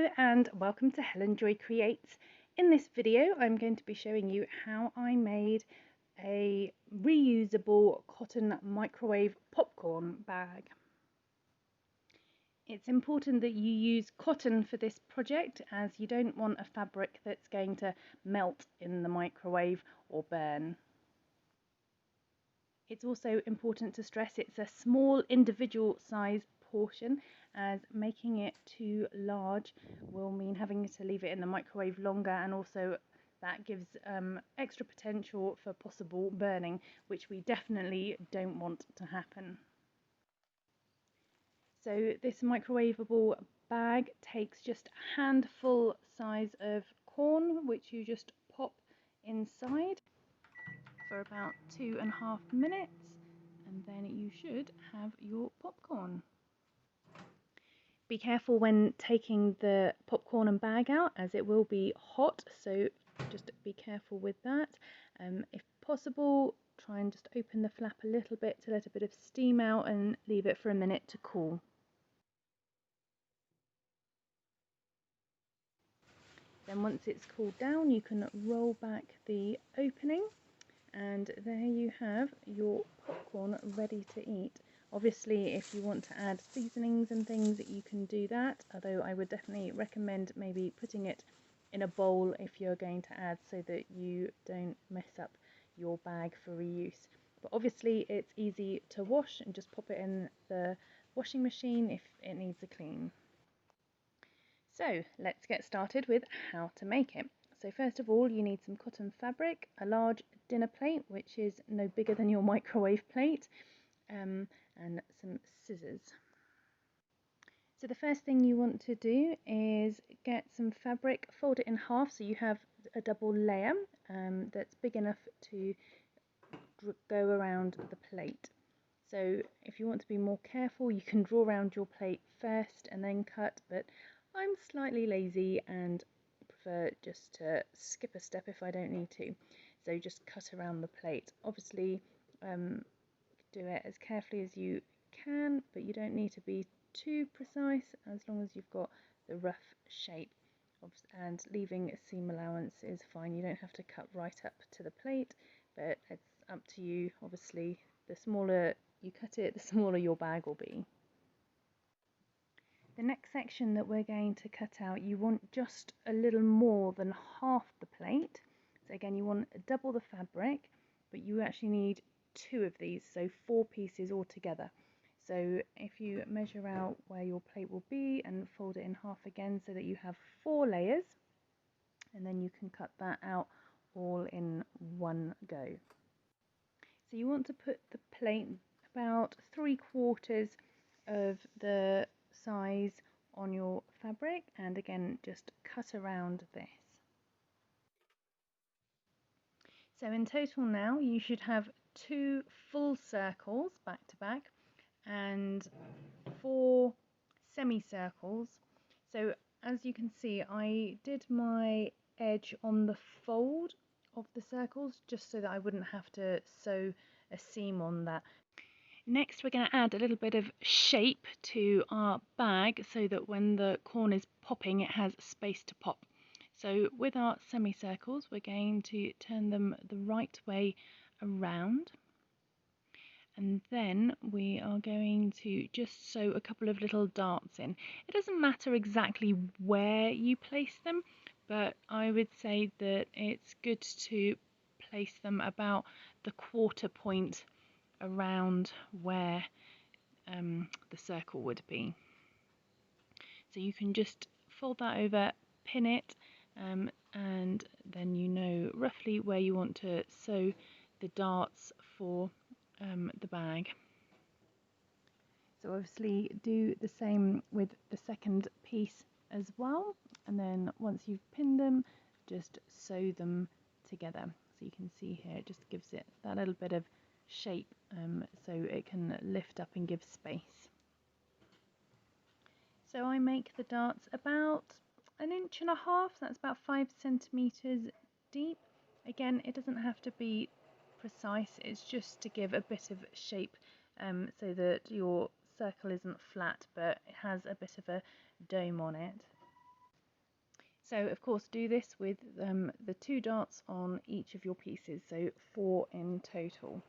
Hello and welcome to Helen Joy Creates. In this video I'm going to be showing you how I made a reusable cotton microwave popcorn bag. It's important that you use cotton for this project as you don't want a fabric that's going to melt in the microwave or burn. It's also important to stress it's a small individual size portion, as making it too large will mean having to leave it in the microwave longer, and also that gives extra potential for possible burning, which we definitely don't want to happen. So this microwavable bag takes just a handful size of corn, which you just pop inside for about 2.5 minutes, and then you should have your popcorn. Be careful when taking the popcorn and bag out, as it will be hot, so just be careful with that. If possible, try and just open the flap a little bit to let a bit of steam out and leave it for a minute to cool. Then once it's cooled down, you can roll back the opening, and there you have your popcorn ready to eat. Obviously, if you want to add seasonings and things, you can do that, although I would definitely recommend maybe putting it in a bowl if you're going to add, so that you don't mess up your bag for reuse. But obviously it's easy to wash, and just pop it in the washing machine if it needs a clean. So let's get started with how to make it. So first of all, you need some cotton fabric, a large dinner plate, which is no bigger than your microwave plate, and some scissors. So the first thing you want to do is get some fabric, fold it in half so you have a double layer that's big enough to go around the plate. So if you want to be more careful, you can draw around your plate first and then cut, but I'm slightly lazy and prefer just to skip a step if I don't need to. So just cut around the plate. Obviously, do it as carefully as you can, but you don't need to be too precise, as long as you've got the rough shape. And leaving a seam allowance is fine. You don't have to cut right up to the plate, but it's up to you. Obviously, the smaller you cut it, the smaller your bag will be. The next section that we're going to cut out, you want just a little more than half the plate. So again, you want double the fabric, but you actually need 2 of these, so 4 pieces altogether. So if you measure out where your plate will be and fold it in half again so that you have 4 layers, and then you can cut that out all in one go. So you want to put the plate about 3/4 of the size on your fabric, and again just cut around this. So in total now you should have 2 full circles back to back and 4 semicircles. So as you can see, I did my edge on the fold of the circles just so that I wouldn't have to sew a seam on that. Next, we're going to add a little bit of shape to our bag so that when the corn is popping, it has space to pop. So with our semicircles, we're going to turn them the right way around, and then we are going to just sew a couple of little darts in. It doesn't matter exactly where you place them, but I would say that it's good to place them about the quarter point around where the circle would be. So you can just fold that over, pin it, and then you know roughly where you want to sew the darts for the bag. So obviously do the same with the second piece as well, and then once you've pinned them, just sew them together. So you can see here it just gives it that little bit of shape, so it can lift up and give space. So I make the darts about 1.5 inches, that's about 5 centimeters deep. Again, it doesn't have to be precise, it's just to give a bit of shape, so that your circle isn't flat but it has a bit of a dome on it. So of course do this with the 2 darts on each of your pieces, so 4 in total.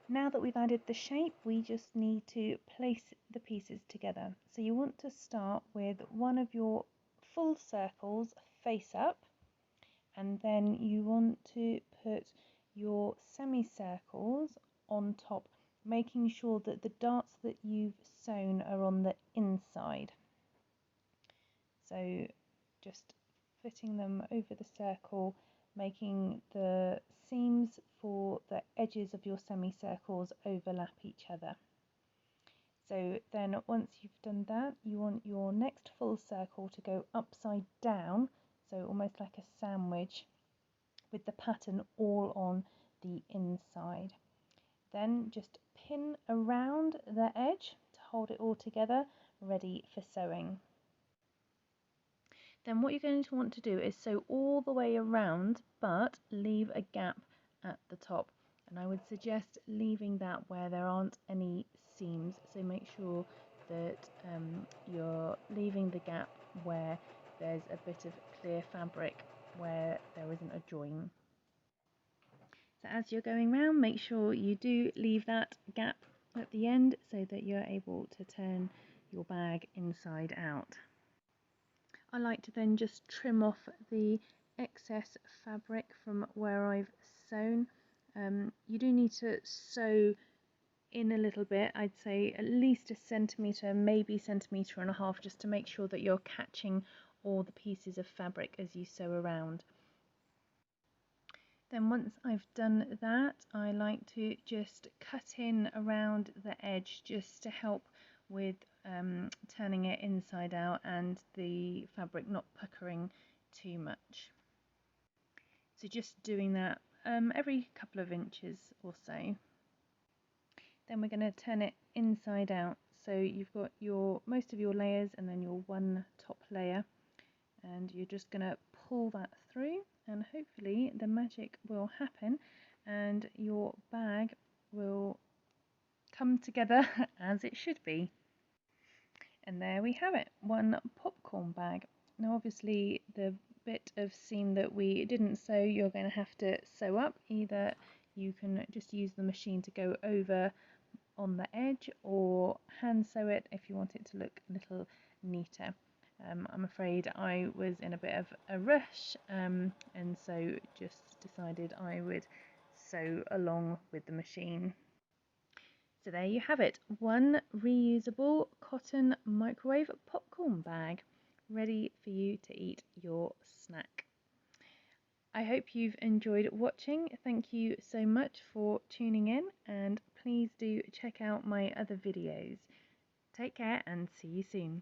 Now that we've added the shape, we just need to place the pieces together. So you want to start with one of your full circles face up, and then you want to put your semicircles on top, making sure that the darts that you've sewn are on the inside. So just fitting them over the circle, making the seams for the edges of your semicircles overlap each other. So then once you've done that, you want your next full circle to go upside down, so almost like a sandwich, with the pattern all on the inside. Then just pin around the edge to hold it all together, ready for sewing. Then what you're going to want to do is sew all the way around, but leave a gap at the top. And I would suggest leaving that where there aren't any seams, so make sure that you're leaving the gap where there's a bit of clear fabric where there isn't a join. So as you're going round, make sure you do leave that gap at the end so that you're able to turn your bag inside out. I like to then just trim off the excess fabric from where I've sewn. You do need to sew in a little bit, I'd say at least a centimetre, maybe centimetre and a half, just to make sure that you're catching all the pieces of fabric as you sew around. Then once I've done that, I like to just cut in around the edge just to help with turning it inside out and the fabric not puckering too much. So just doing that every couple of inches or so. Then we're going to turn it inside out. So you've got your most of your layers and then your one top layer, and you're just going to pull that through, and hopefully the magic will happen and your bag will come together as it should be. And there we have it, one popcorn bag. Now obviously the bit of seam that we didn't sew, you're going to have to sew up. Either you can just use the machine to go over on the edge, or hand sew it if you want it to look a little neater. I'm afraid I was in a bit of a rush, and so just decided I would sew along with the machine. So there you have it, one reusable cotton microwave popcorn bag, ready for you to eat your snack. I hope you've enjoyed watching. Thank you so much for tuning in, and please do check out my other videos. Take care and see you soon.